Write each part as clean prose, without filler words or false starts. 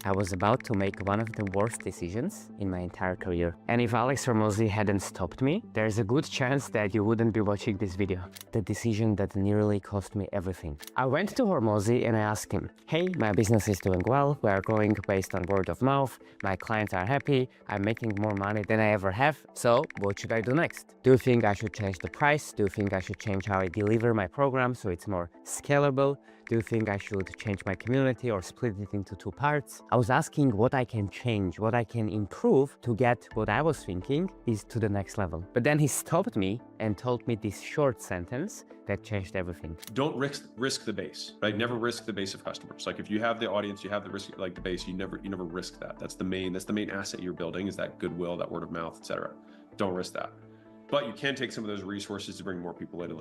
I was about to make one of the worst decisions in my entire career. And if Alex Hormozi hadn't stopped me, there's a good chance that you wouldn't be watching this video. The decision that nearly cost me everything. I went to Hormozi and I asked him, hey, my business is doing well, we are growing based on word of mouth, my clients are happy, I'm making more money than I ever have, so what should I do next? Do you think I should change the price? Do you think I should change how I deliver my program so it's more scalable? Do you think I should change my community or split it into two parts? I was asking what I can change, what I can improve to get what I was thinking is to the next level. But then he stopped me and told me this short sentence that changed everything. Don't risk the base, right? Never risk the base of customers. Like if you have the audience, you have the risk, like the base, you never risk that. That's the main asset you're building, is that goodwill, that word of mouth, etc. Don't risk that. But you can take some of those resources to bring more people in and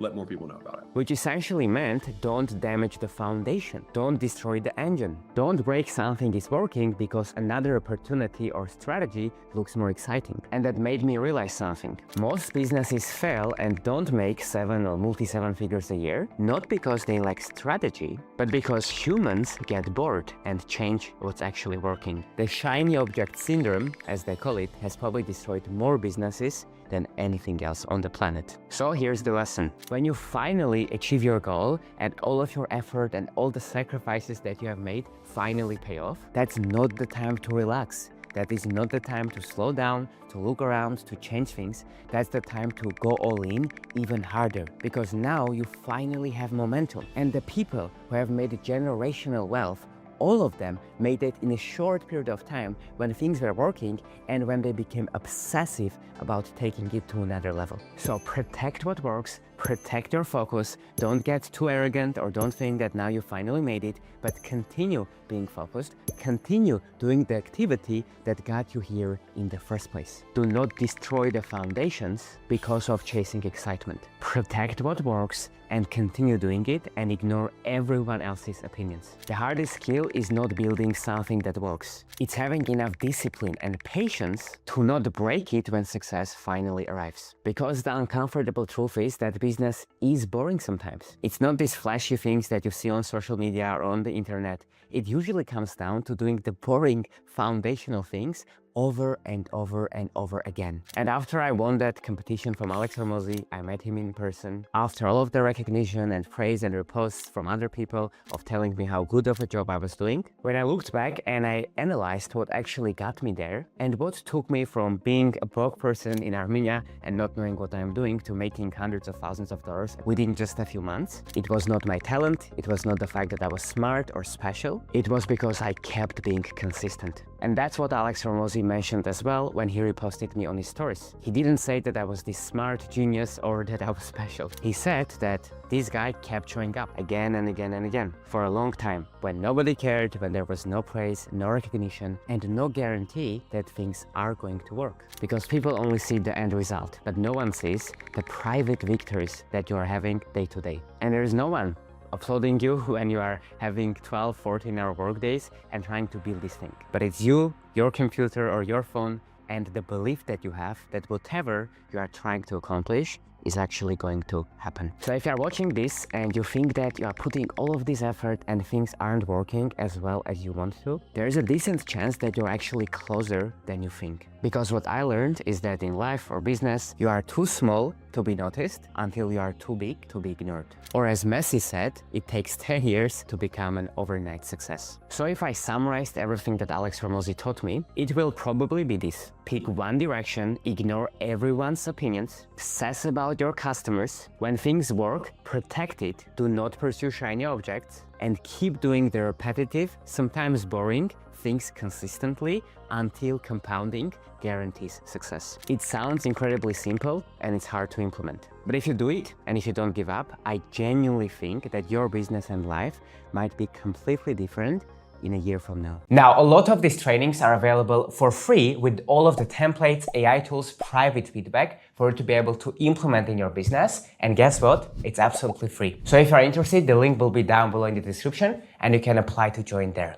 let more people know about it. Which essentially meant don't damage the foundation, don't destroy the engine, don't break something is working because another opportunity or strategy looks more exciting. And that made me realize something. Most businesses fail and don't make 7 or multi-7 figures a year, not because they lack strategy, but because humans get bored and change what's actually working. The shiny object syndrome, as they call it, has probably destroyed more businesses than anything else on the planet. So here's the lesson. When you finally achieve your goal and all of your effort and all the sacrifices that you have made finally pay off, that's not the time to relax. That is not the time to slow down, to look around, to change things. That's the time to go all in even harder, because now you finally have momentum. And the people who have made generational wealth, all of them made it in a short period of time when things were working and when they became obsessive about taking it to another level. So protect what works, protect your focus, don't get too arrogant or don't think that now you finally made it, but continue being focused, continue doing the activity that got you here in the first place. Do not destroy the foundations because of chasing excitement. Protect what works and continue doing it and ignore everyone else's opinions. The hardest skill is not building something that works. It's having enough discipline and patience to not break it when success finally arrives. Because the uncomfortable truth is that business is boring sometimes. It's not these flashy things that you see on social media or on the internet. It usually comes down to doing the boring foundational things over and over and over again. And after I won that competition from Alex Hormozi, I met him in person. After all of the recognition and praise and reposts from other people of telling me how good of a job I was doing, when I looked back and I analyzed what actually got me there and what took me from being a broke person in Armenia and not knowing what I'm doing to making hundreds of thousands of dollars within just a few months, it was not my talent, it was not the fact that I was smart or special, it was because I kept being consistent. And that's what Alex Hormozi mentioned as well when he reposted me on his stories. He didn't say that I was this smart genius or that I was special. He said that this guy kept showing up again and again and again for a long time, when nobody cared, when there was no praise, no recognition, and no guarantee that things are going to work. Because people only see the end result, but no one sees the private victories that you are having day to day. And there is no one applauding you when you are having 12, 14-hour work days and trying to build this thing. But it's you, your computer or your phone, and the belief that you have that whatever you are trying to accomplish is actually going to happen. So if you are watching this and you think that you are putting all of this effort and things aren't working as well as you want to, there is a decent chance that you're actually closer than you think. Because what I learned is that in life or business, you are too small to be noticed until you are too big to be ignored. Or as Messi said, it takes 10 years to become an overnight success. So if I summarized everything that Alex Hormozi taught me, it will probably be this. Pick one direction, ignore everyone's opinions, obsess about your customers. When things work, protect it, do not pursue shiny objects, and keep doing the repetitive, sometimes boring, things consistently until compounding guarantees success. It sounds incredibly simple and it's hard to implement. But if you do it and if you don't give up, I genuinely think that your business and life might be completely different in a year from now. Now, a lot of these trainings are available for free with all of the templates, AI tools, private feedback for you to be able to implement in your business. And guess what? It's absolutely free. So if you're interested, the link will be down below in the description and you can apply to join there.